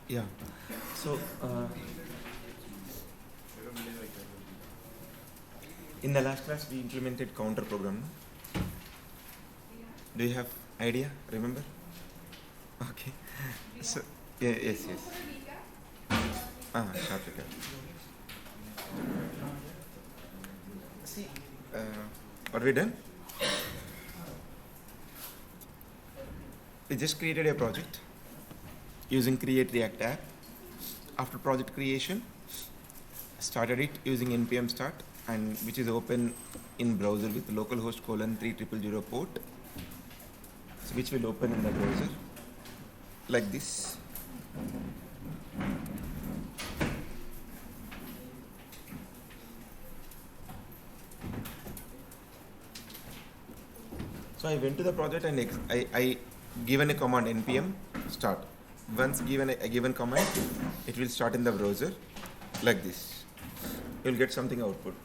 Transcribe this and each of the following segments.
Yeah. So in the last class we implemented counter program. Do you have idea? Remember? Okay. So yes. Short recap. See, what we done? We just created a project using Create React app. After project creation, started it using npm start, and which is open in browser with localhost :3000 port, so which will open in the browser like this. So I went to the project and I given a command npm start. Once given a given command, it will start in the browser like this. You'll get something output.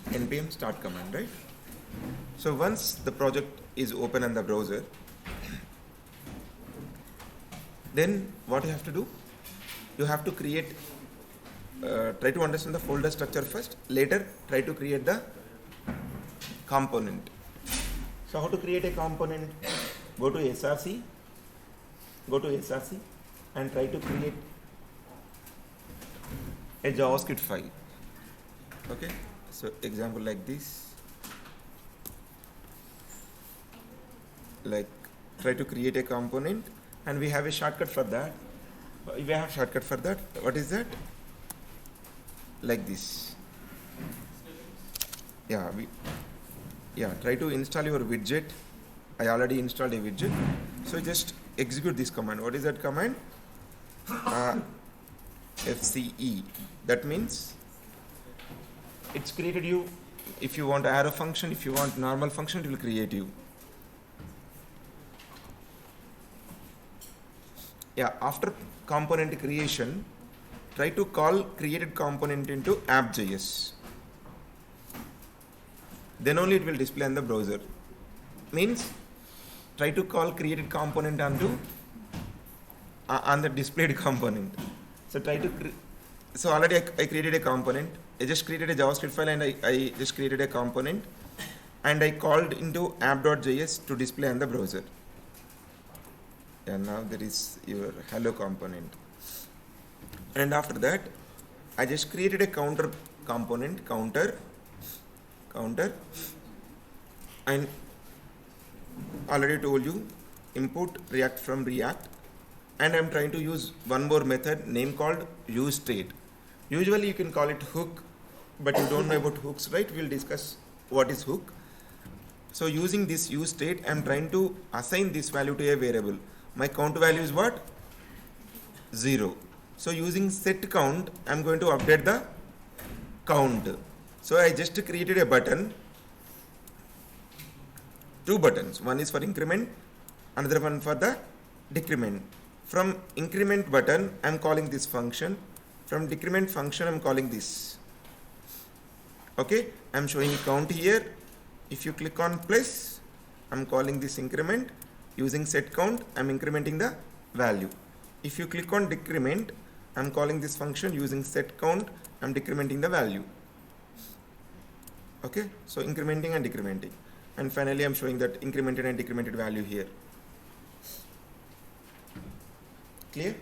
npm start command, right? So once the project is open in the browser, then what you have to do? You have to create, try to understand the folder structure first. Later, try to create the component. So how to create a component? Go to src and try to create a JavaScript file. Okay, so example like this, like try to create a component, and we have a shortcut for that. We have shortcut for that. What is that? Like this. Try to install your widget. I already installed a widget, so just execute this command. What is that command? FCE. That means it's created you. If you want arrow function, if you want normal function, it will create you. Yeah, after component creation, try to call created component into app.js. Then only it will display on the browser. Means try to call created component onto on the displayed component. So try to so already I created a component. I just created a JavaScript file, and I just created a component, and I called into app.js to display on the browser. And now there is your hello component. And after that, I just created a counter component, counter, and already told you import React from React, and I'm trying to use one more method name called useState. Usually you can call it hook, but you don't know about hooks, right? We'll discuss what is hook. So using this useState, I'm trying to assign this value to a variable. My count value is what? 0. So using setCount, I'm going to update the count. So I just created a button, 2 buttons. One is for increment, another one for the decrement. From increment button, I'm calling this function. From decrement function, I'm calling this. Okay, I'm showing count here. If you click on plus, I'm calling this increment. Using setCount, I'm incrementing the value. If you click on decrement, I'm calling this function. Using setCount, I'm decrementing the value. Okay, so incrementing and decrementing. And finally, I'm showing that incremented and decremented value here. Clear?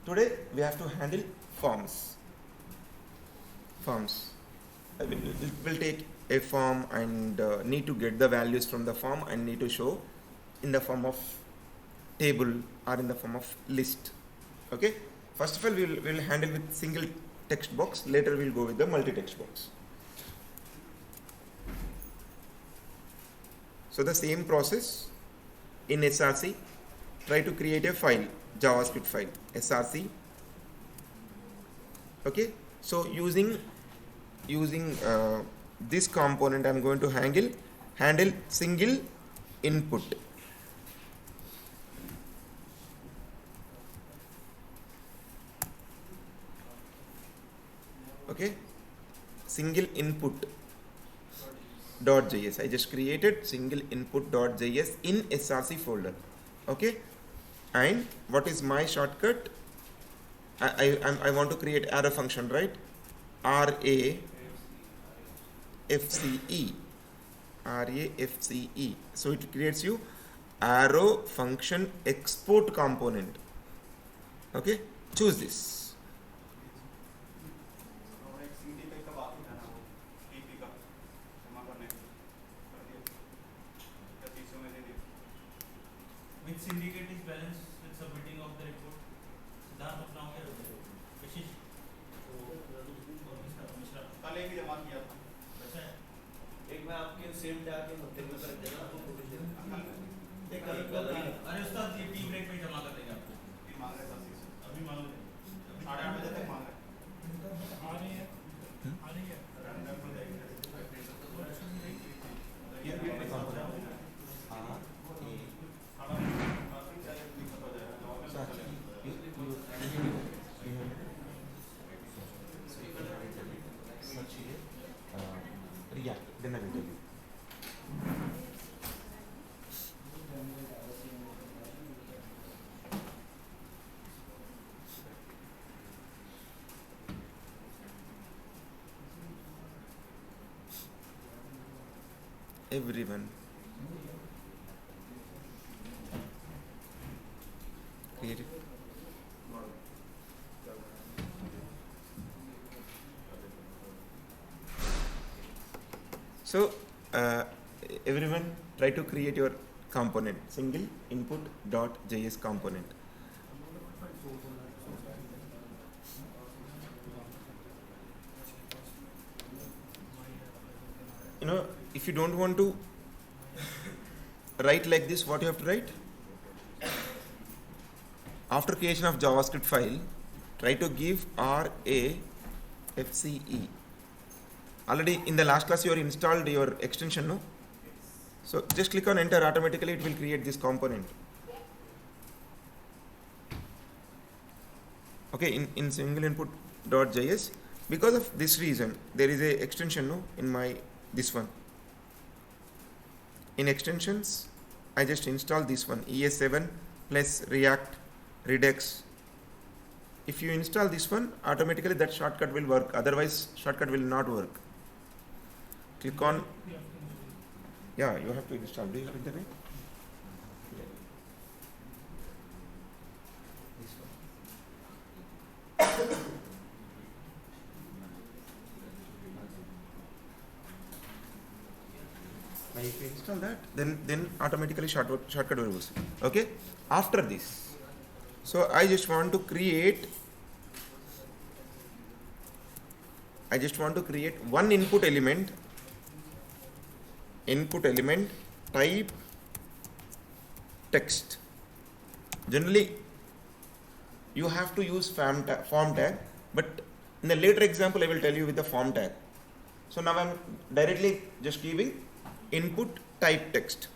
Today, we have to handle forms. We'll take a form and need to get the values from the form and need to show in the form of table or in the form of list. Okay? First of all, we'll handle with single text box. Later, we'll go with the multi-text box. So the same process in src, try to create a file, JavaScript file, src. Okay, so using this component, I'm going to handle single input. Okay, single input .js. I just created single input.js in src folder. Okay, and what is my shortcut? I want to create arrow function, right? RAFCE. RAFCE. So it creates you arrow function export component. Okay, choose this. Which syndicate is balanced with submitting of the report? Siddharth अपना हो गया कशिश मिश्रा कल एक ही जमा किया था वैसे एक मैं आपके सेम टैग के हफ्ते में कर देगा आपको प्रोविजन एक अरे उस्ताद ये टी ब्रेक में जमा कर देंगे आपको टी मांग रहे था अभी मांग रहे 8:30 बजे तक मांग रहे आ रही है रैंडम में देंगे React, then I will tell you. Everyone. Create it. So everyone try to create your component, single input.js component. You know, if you don't want to write like this, what you have to write? After creation of JavaScript file, try to give RAFCE. Already in the last class you are installed your extension, no? So just click on enter, automatically it will create this component. Okay, in single input.js, because of this reason there is a extension, no, in my this one. In extensions I just install this one, ES7 plus React Redux. If you install this one, automatically that shortcut will work, otherwise shortcut will not work. Click on, yeah, you have to install. Do you have internet? Now if you install that, then automatically shortcut will work. Okay. After this, so I just want to create one input element type text. Generally you have to use form tag, but in the later example I will tell you with the form tag. So now I am directly just giving input type text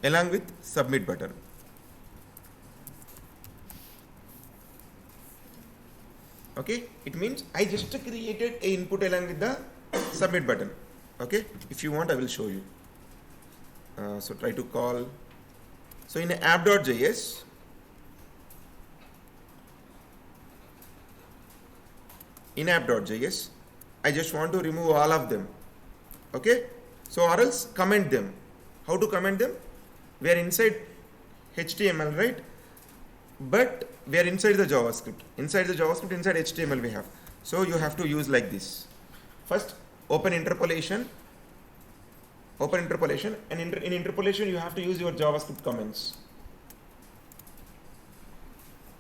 along with submit button. Okay, it means I just created a input along with the submit button. Okay, if you want I will show you. So try to call. So in app.js, I just want to remove all of them. Okay, so or else comment them. How to comment them? We are inside HTML, right? But we are inside the JavaScript. Inside HTML we have. So you have to use like this. First, open interpolation, and in interpolation you have to use your JavaScript comments.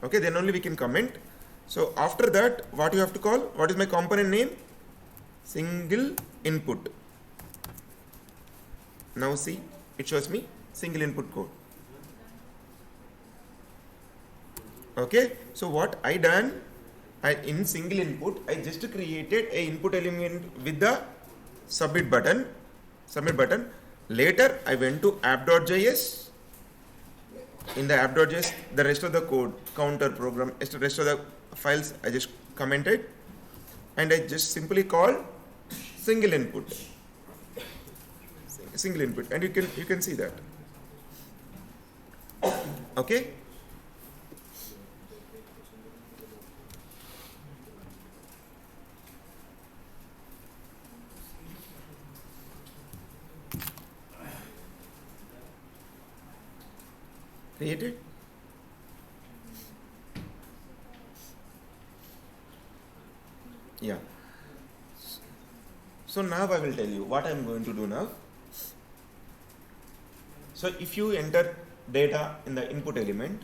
Okay, then only we can comment. So after that, what you have to call? What is my component name? Single input. Now see, it shows me single input code. Okay, so what I done, in single input, I just created a input element with the submit button. Later, I went to app.js. In the app.js, the rest of the code, counter program, the rest of the files, I just commented, and I just simply called single input, and you can see that. Okay. Created? Yeah. So now I will tell you what I am going to do now. So if you enter data in the input element,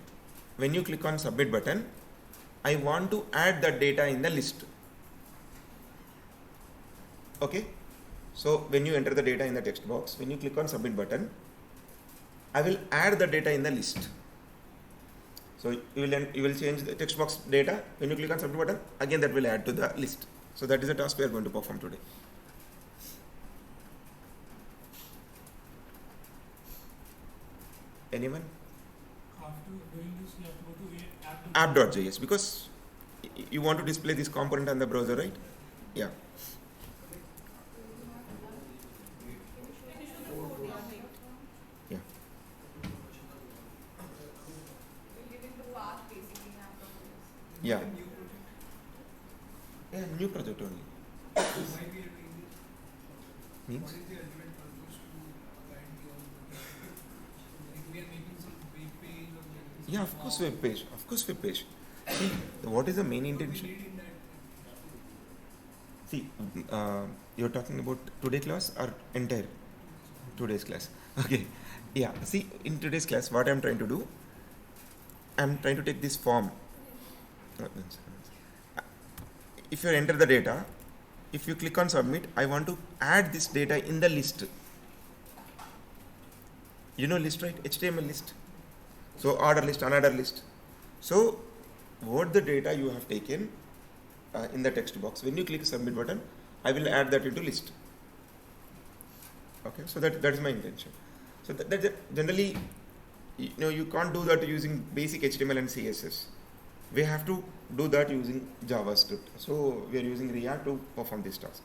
when you click on submit button, I want to add that data in the list. Okay? So when you enter the data in the text box, when you click on submit button, I will add the data in the list. So you will change the text box data. When you click on submit button, again that will add to the list. So that is the task we are going to perform today. Anyone? After doing this, you have to go to App.js, because you want to display this component on the browser, right? Yeah. Yeah. Yeah. Yeah, new project only. Means? Yeah, of course web page. Of course web page. See, what is the main intention? See, you're talking about today class or entire today's class? Okay. Yeah. See, in today's class, what I'm trying to do, I'm trying to take this form. If you enter the data, if you click on submit, I want to add this data in the list. You know list, right? HTML list. So order list, unorder list. So what the data you have taken in the text box, when you click submit button, I will add that into list. Okay, so that is my intention. So that generally, you can't do that using basic HTML and CSS. We have to do that using JavaScript. So we are using React to perform this task.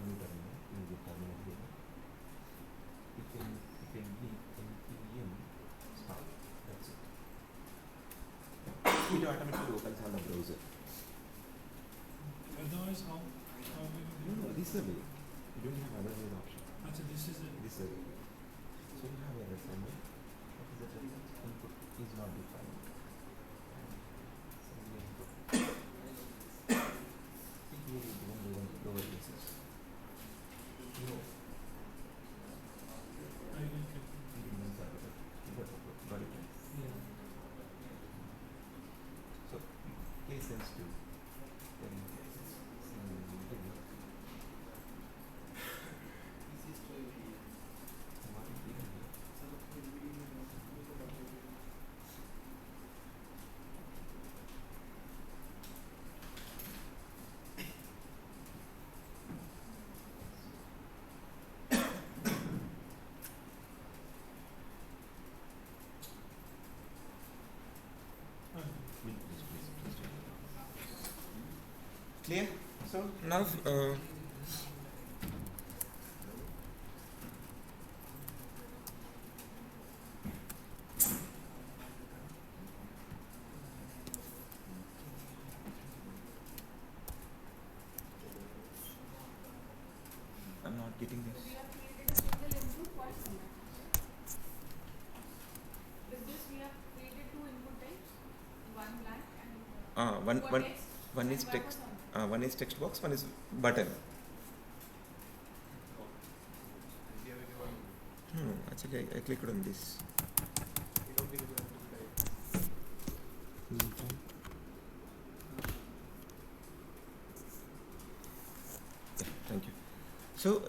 new terminal, you will get terminal here. You can give npm start. That's it. It automatically opens on the browser. Otherwise, how will you do No, this is the way. You don't have other way option. it? So this is it. This is the way. So you have error symbol. What is the result? Input is not defined. So we input. See here is given lower cases. No. I will get Got it? yeah. So case sensitive. Clear? So now I'm not getting this. We have created a single input, what is that? With this we have created two input types, one blank and One text. one and is one text. was One is text box, one is button. Actually, I clicked on this. Yeah, thank you. So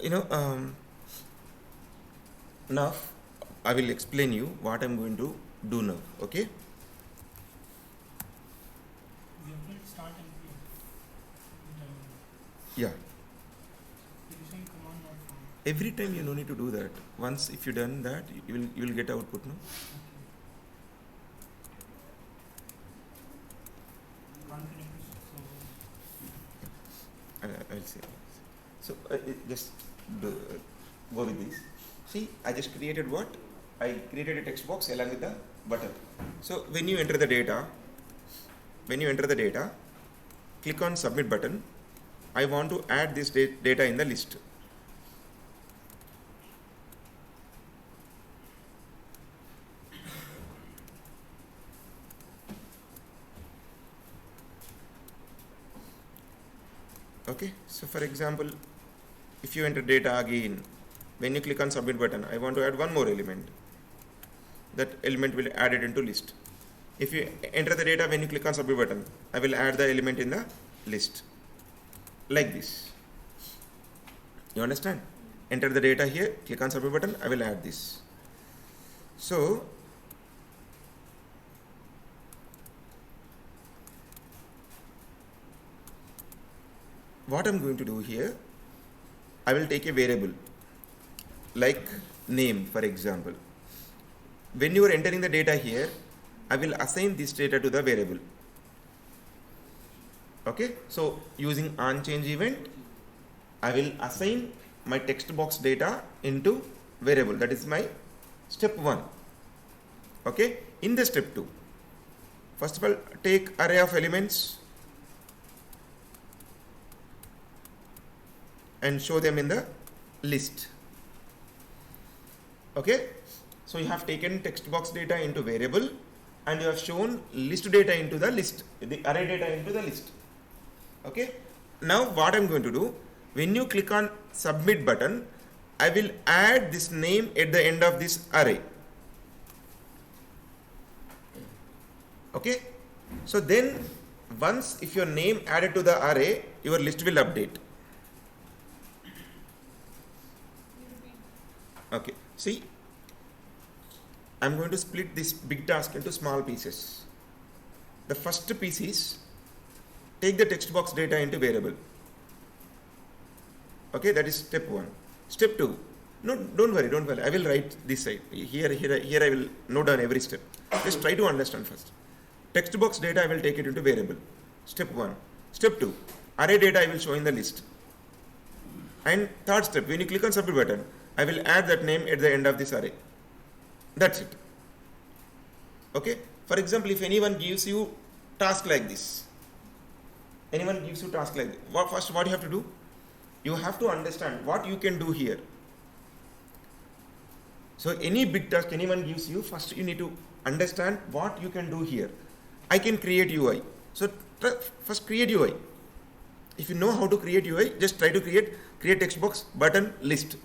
now I will explain you what I'm going to do now. Okay. We have to start NPM. Yeah. Finishing command not found. Every time you no need to do that. Once if you done that, you will get output. No. Can't connect to server. I'll say. So just go with this. See, I just created what? I created a text box along with the button. So when you enter the data, click on submit button. I want to add this data in the list. Okay, so for example, if you enter data again, when you click on submit button, I want to add one more element. That element will add it into list. If you enter the data when you click on submit button, I will add the element in the list. Like this. You understand? Enter the data here, click on submit button, I will add this. So what I'm going to do here, I will take a variable like name, for example. When you are entering the data here, I will assign this data to the variable. Okay, so using onChange event, I will assign my text box data into variable. That is my step 1. Okay, in the step 2, first of all, take array of elements and show them in the list. Okay, so you have taken text box data into variable and you have shown list data into the list, the array data into the list. Okay, now what I'm going to do, when you click on submit button, I will add this name at the end of this array. Okay, so then once if your name added to the array, your list will update. Okay, see, I'm going to split this big task into small pieces. The first piece is take the text box data into variable. Okay, that is step 1. Step 2, no, don't worry, I will write this side. Here I will note down every step. Just try to understand first. Text box data, I will take it into variable. Step 1. Step 2, array data I will show in the list. And third step, when you click on submit button, I will add that name at the end of this array. That's it. Okay. For example, if anyone gives you task like this, what you have to do? You have to understand what you can do here. So any big task anyone gives you, first you need to understand what you can do here. I can create UI. So first create UI. If you know how to create UI, just try to create text box, button, list.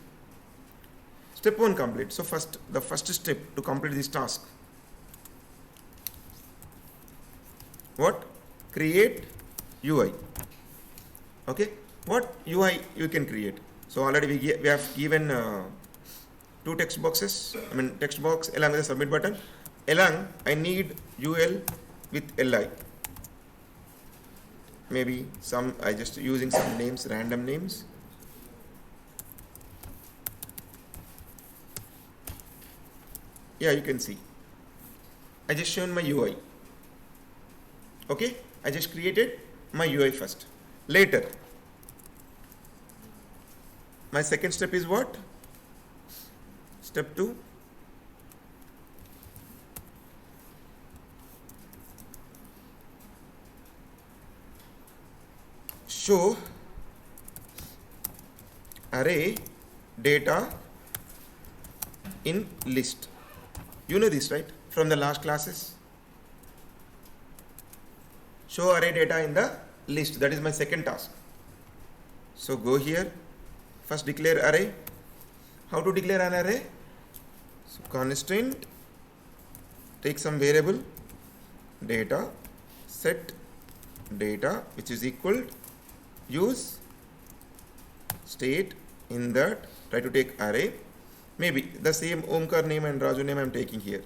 Step 1 complete. So the first step to complete this task. What? Create UI. Okay. What UI you can create? So already we have given 2 text boxes. Text box along with the submit button. Along I need UL with LI. Maybe I just using some names, random names. Yeah, you can see. I just shown my UI. Okay, I just created my UI first. Later, my second step is what? Step 2. Show array data in list. You know this, right? From the last classes. Show array data in the list. That is my second task. So go here. First declare array. How to declare an array? So constraint, take some variable, data, set data, which is equal, use state in that, try to take array. Maybe the same Omkar name and Raju name I am taking here.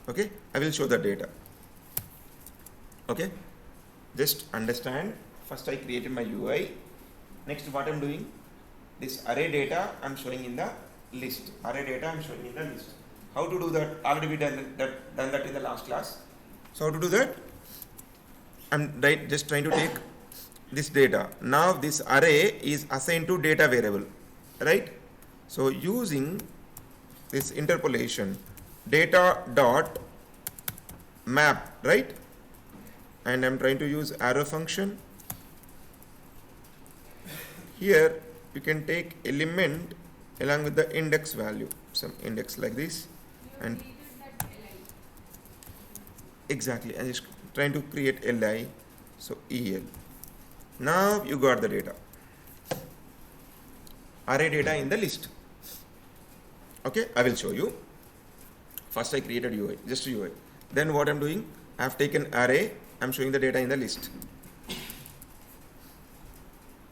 Okay, I will show the data. Okay, just understand. First I created my UI. Next what I am doing? This array data I am showing in the list. Array data I am showing in the list. How to do that? Already we done that in the last class. So how to do that? I am just trying to take this data. Now this array is assigned to data variable, right? So using this interpolation, data dot map, right? And I'm trying to use arrow function. Here you can take element along with the index value, some index like this, and exactly I'm just trying to create li, so el. Now you got the data, array data in the list. Okay, I will show you. First I created UI, just UI. Then what I'm doing, I have taken array, I'm showing the data in the list.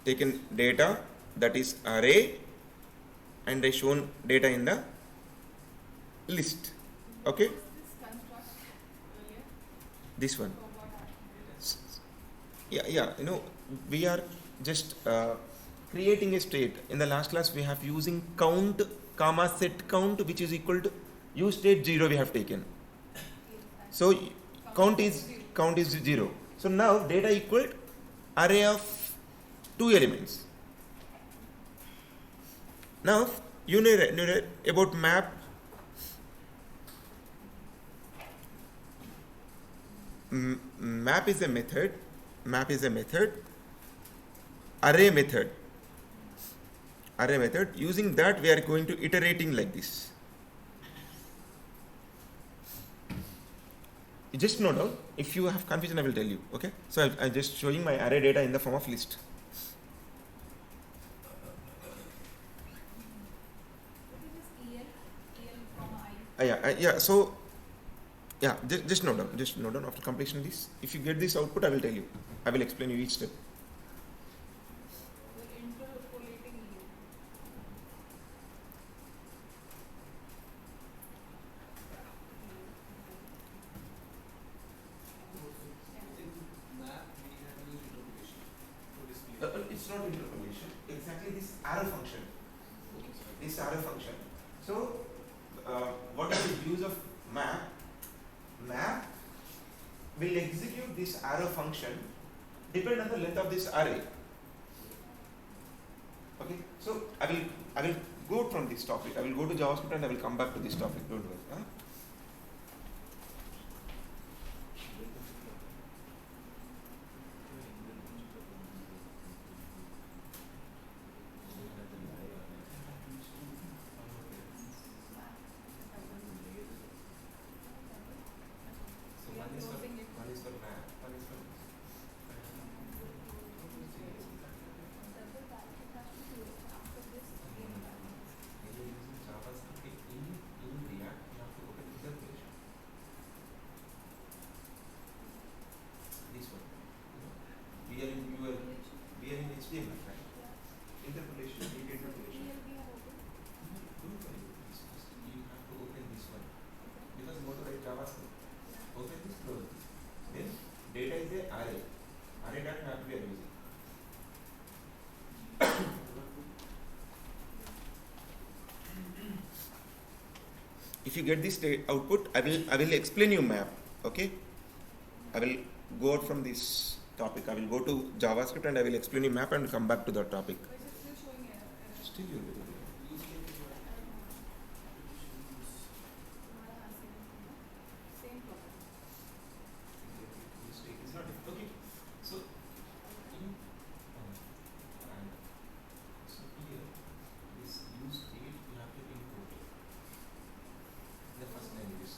Taken data, that is array, and I shown data in the list. Okay, this one. Yeah, we are just creating a state. In the last class we have using count comma set count, which is equal to use state 0 we have taken. So count is 0. So now data equal array of 2 elements. Now you know about map. Map is a method. Array method. Using that we are going to iterating like this. You just note down. If you have confusion, I will tell you. Okay. So I'm just showing my array data in the form of list. So just note down. After completion this, if you get this output, I will tell you. I will explain you each step. It's not interpolation. Exactly this arrow function. So what is the use of map? Map will execute this arrow function depend on the length of this array. Okay, so I will go from this topic. I will go to JavaScript and I will come back to this topic. Don't worry. Huh? So one is for map, one is for This one. We are in HTML, right? Interpolation, deep interpolation. Don't worry, this first. You have to open this one because you want to write JavaScript. Open this, close this. Then data is a array. Array dot map we are using. If you get this output, I will explain you map. Okay, I will go out from this topic. I will go to JavaScript and I will explain you map and come back to the topic. Why is it still showing error? Still you will. Same problem. Mistake is not okay. So in and so here this use state you have to import it. The first line is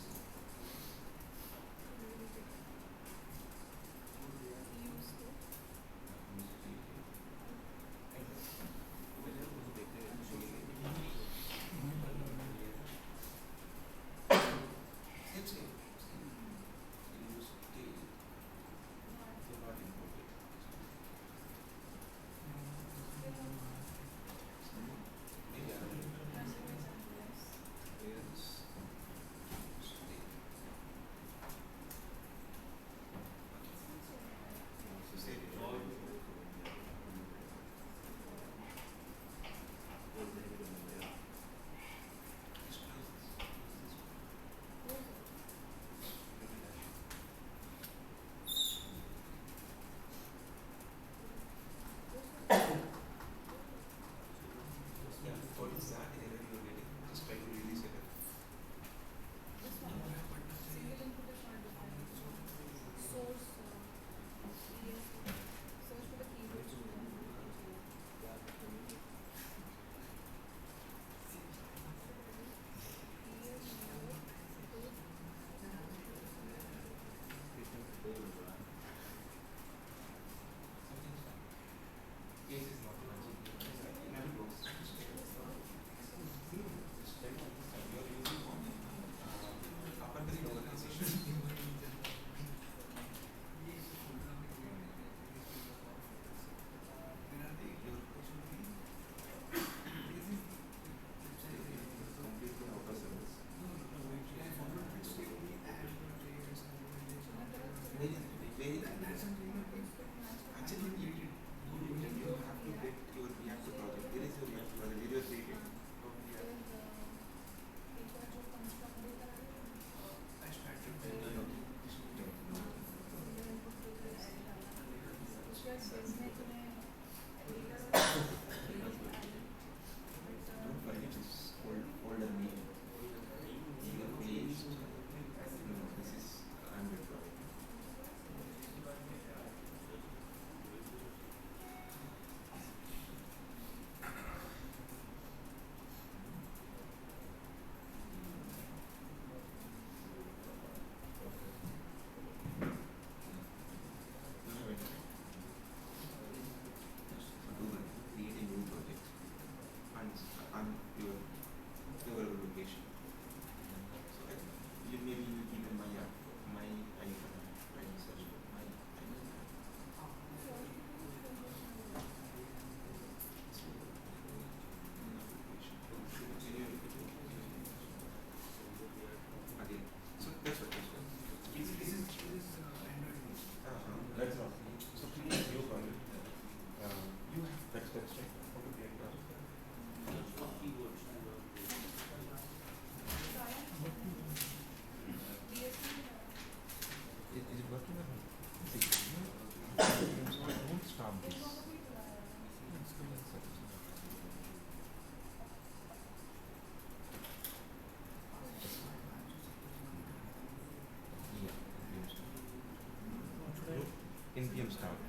npm start.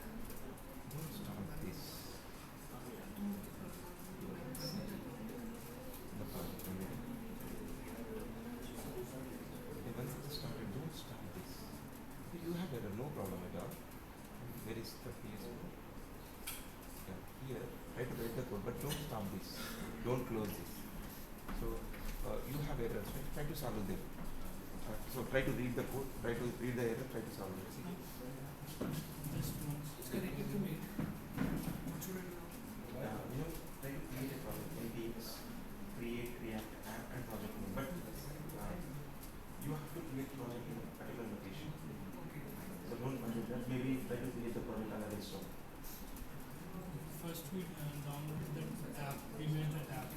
Don't start this. The project only. Okay, once it's started, don't start this. You have error, no problem at all. Where is the PS code? Yeah, here, try to write the code, but don't stop this. Don't close this. So, you have errors, right? Try to solve them. So, try to read the code, try to read the error, try to solve it. See? Just once. It's connected to me. What should I do now? Try to create a project, npx, create, react, app, and project name. But you have to create project in a particular location. Okay. So don't forget that. Maybe try to create the project on a desktop. First we downloaded that app, we made that app.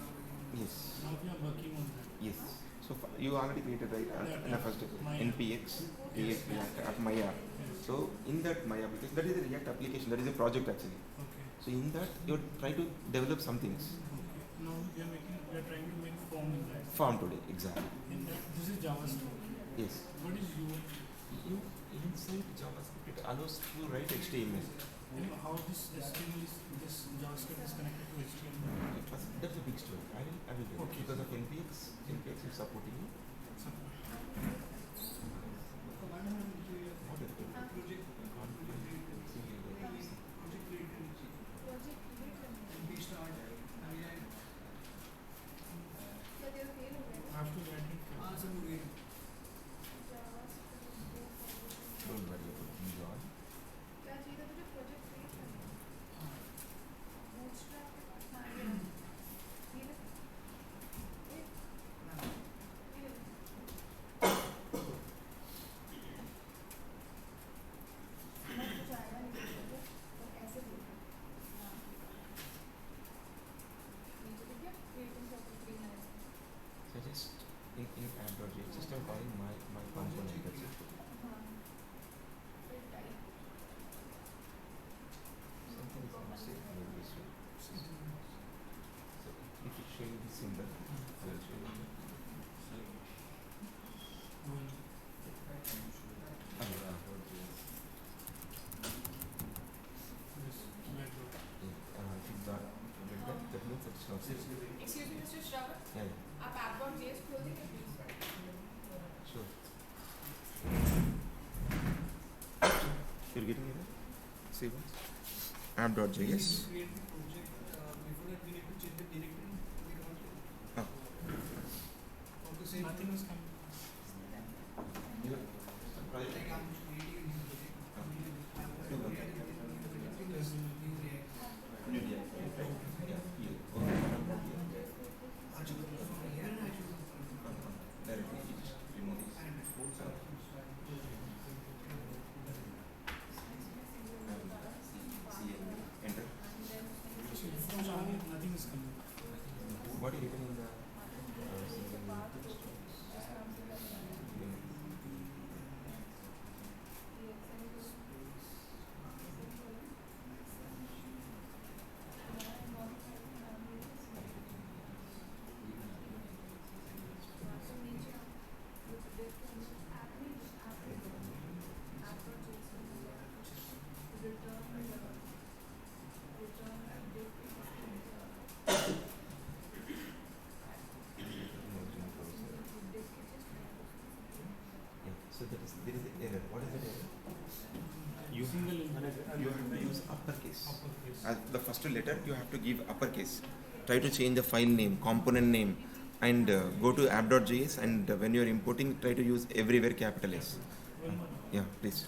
Yes. Now we are working on that. Yes. So you already created right in the first My npx create react app my app. Yes. So in that my application, that is a React application. That is a project actually. Okay. So in that you try to develop some things. Okay. Now we are trying to make form in that. Form today exactly. In that, this is JavaScript. Yes. What is UI? You inside JavaScript it allows to write HTML. You know how this HTML is, this JavaScript is connected to HTML. That's a big story. I will do it. Okay. Because of npx is supporting it. So, What is it? Project. Project created. Project create करनी है. MP start. AI. क्या तेरा fail हो गया? I have to write it. हाँ सब हो गया. Don't worry about these all. क्या चाहिए था तुझे project create करना है? Bootstrap के पास हाँ ये ले. ये ले. ये ले. मैं कुछ आएगा नहीं बोलोगे, तो ऐसे बोलो. हाँ. नीचे दिख गया? Creating software free है. So just in app.js, just I'm calling my component. That's it. हाँ. फिर type. Something is mistake in this way. So if you show me the symbol, I will show you. This network. If you got that means it's not safe. Excuse me, Mr. Shravan. Yeah, आप app.js खोल देंगे please? sure. You're getting it? See what? App.js. We need to create the project. Before that we need to check the directory. We want to. Oh. How to save. Nothing is coming. Your project. Like I'm creating a new project. I'm creating a new project. Plus new React. New React, right? Yeah. Here. I should go from here and I should go from Directly you just remove this. Enter. So before Java, nothing is coming. What is written in the so there is an error. What is the error? You Single you have to use uppercase. uppercase. As the first letter you have to give uppercase. Try to change the file name, component name, and go to app.js, and when you are importing, try to use everywhere capital S. One more. Yeah, please.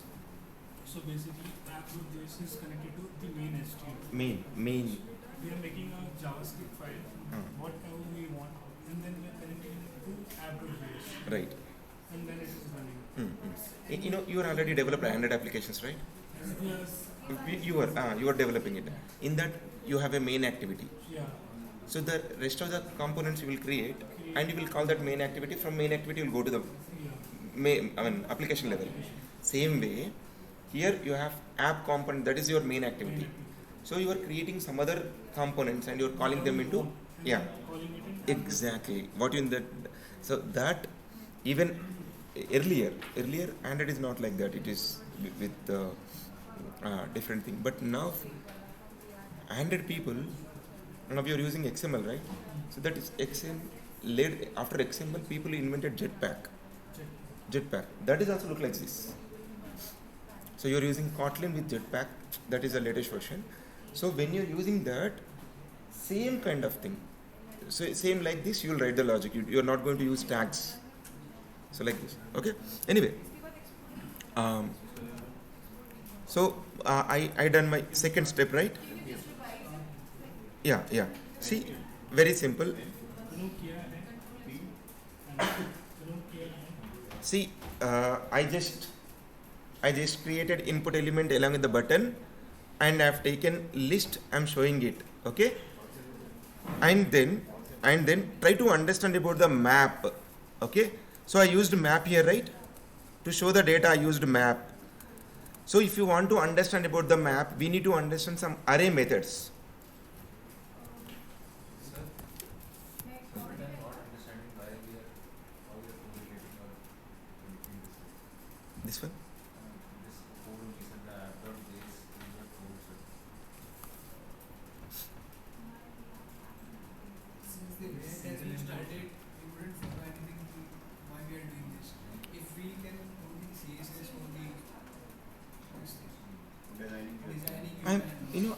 So basically, app.js is connected to the main HTML. Main. We are making a JavaScript file, whatever we want, and then we are connecting it to app.js, Right. and then it is running. You know, you are already developed Android applications, right? Yes. You are developing it. In that, you have a main activity. Yeah. So the rest of the components you will create, and you will call that main activity. From main activity, you will go to the Yeah. application level. Same way, here you have app component. That is your main activity. So you are creating some other components, and you are calling them into Calling it in exactly what you in that. So that even earlier Android is not like that. It is with different thing. But now, 100 people, now you're using XML, right? So that is XML. Led after XML, people invented Jetpack. That is also look like this. So you're using Kotlin with Jetpack. That is the latest version. So when you're using that, same kind of thing. So same like this, you'll write the logic. You're not going to use tags. So like this. Okay. Anyway. I done my second step, right? Yeah. See, very simple. शुरू किया है शुरू किया है See, I just created input element along with the button, and I've taken list. I'm showing it. Okay. And then try to understand about the map. Okay. So I used map here, right? To show the data, I used map. So if you want to understand about the map, we need to understand some array methods. Sir, I'm not understanding why we are correlating or predicting this. This one. This code only, sir, the app.js is not code, sir. Since the way it has been started, we wouldn't follow anything to why we are doing this. If we can do the CSS for the designing,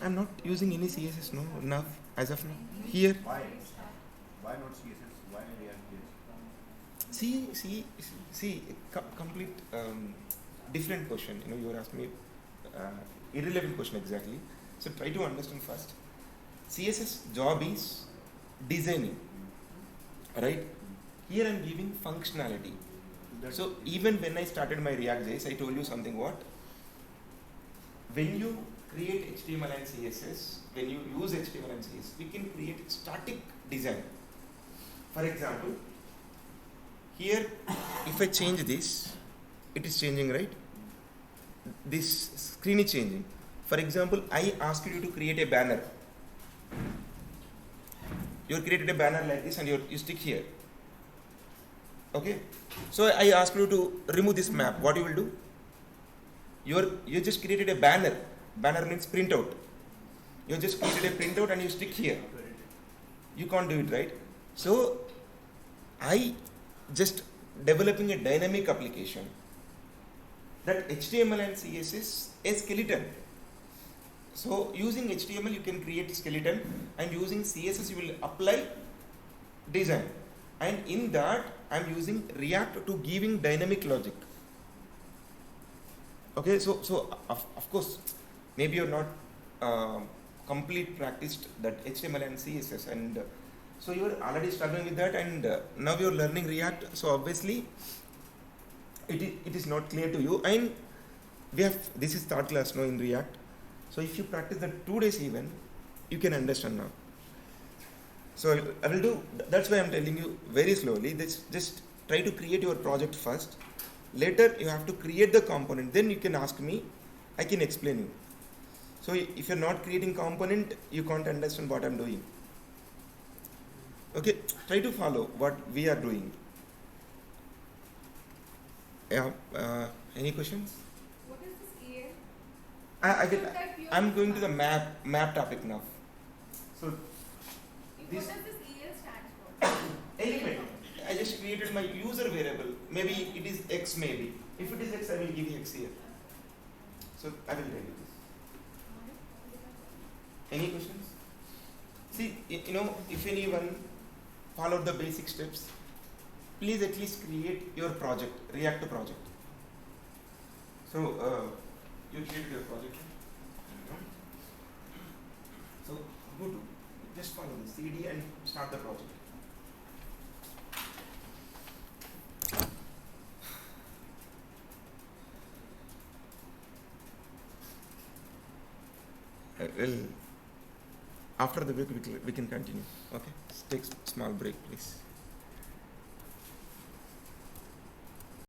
I'm not using any CSS now as of now. Here. Why? Why not CSS? Why React.js? See, complete different question. You are asking me irrelevant question exactly. So try to understand first. CSS job is designing, right? Here I am giving functionality. So even when I started my React.js, I told you something. What? When you create HTML and CSS, when you use HTML and CSS, we can create static design. For example, here, if I change this, it is changing, right? This screen is changing. For example, I asked you to create a banner. You created a banner like this and you stick here. Okay? So I asked you to remove this map. What you will do? You just created a banner. Banner means printout. You just created a printout and you stick here. You can't do it, right? So I just developing a dynamic application. That HTML and CSS a skeleton. So using HTML you can create skeleton, and using CSS you will apply design. And in that I am using React to giving dynamic logic. Okay, so of course, maybe you're not complete practiced that HTML and CSS, and so you're already struggling with that, and now you're learning React. So obviously, it is not clear to you. And this is third class now in React. So if you practice that 2 days even, you can understand now. So I will do. That's why I'm telling you very slowly. Just try to create your project first. Later you have to create the component, then you can ask me, I can explain you. So if you're not creating component, you can't understand what I'm doing. Okay, try to follow what we are doing. Yeah, any questions? What is this EL? I'm going to the map topic now. So What this does this EL stand for? element, I just created my user variable. Maybe it is X maybe. If it is X, I will give you X here. So I will tell you this. Any questions? See, if anyone followed the basic steps, please at least create your project, React project. So you create your project. So go to, just follow the CD and start the project. Well, after the break we can continue. Okay, take small break, please.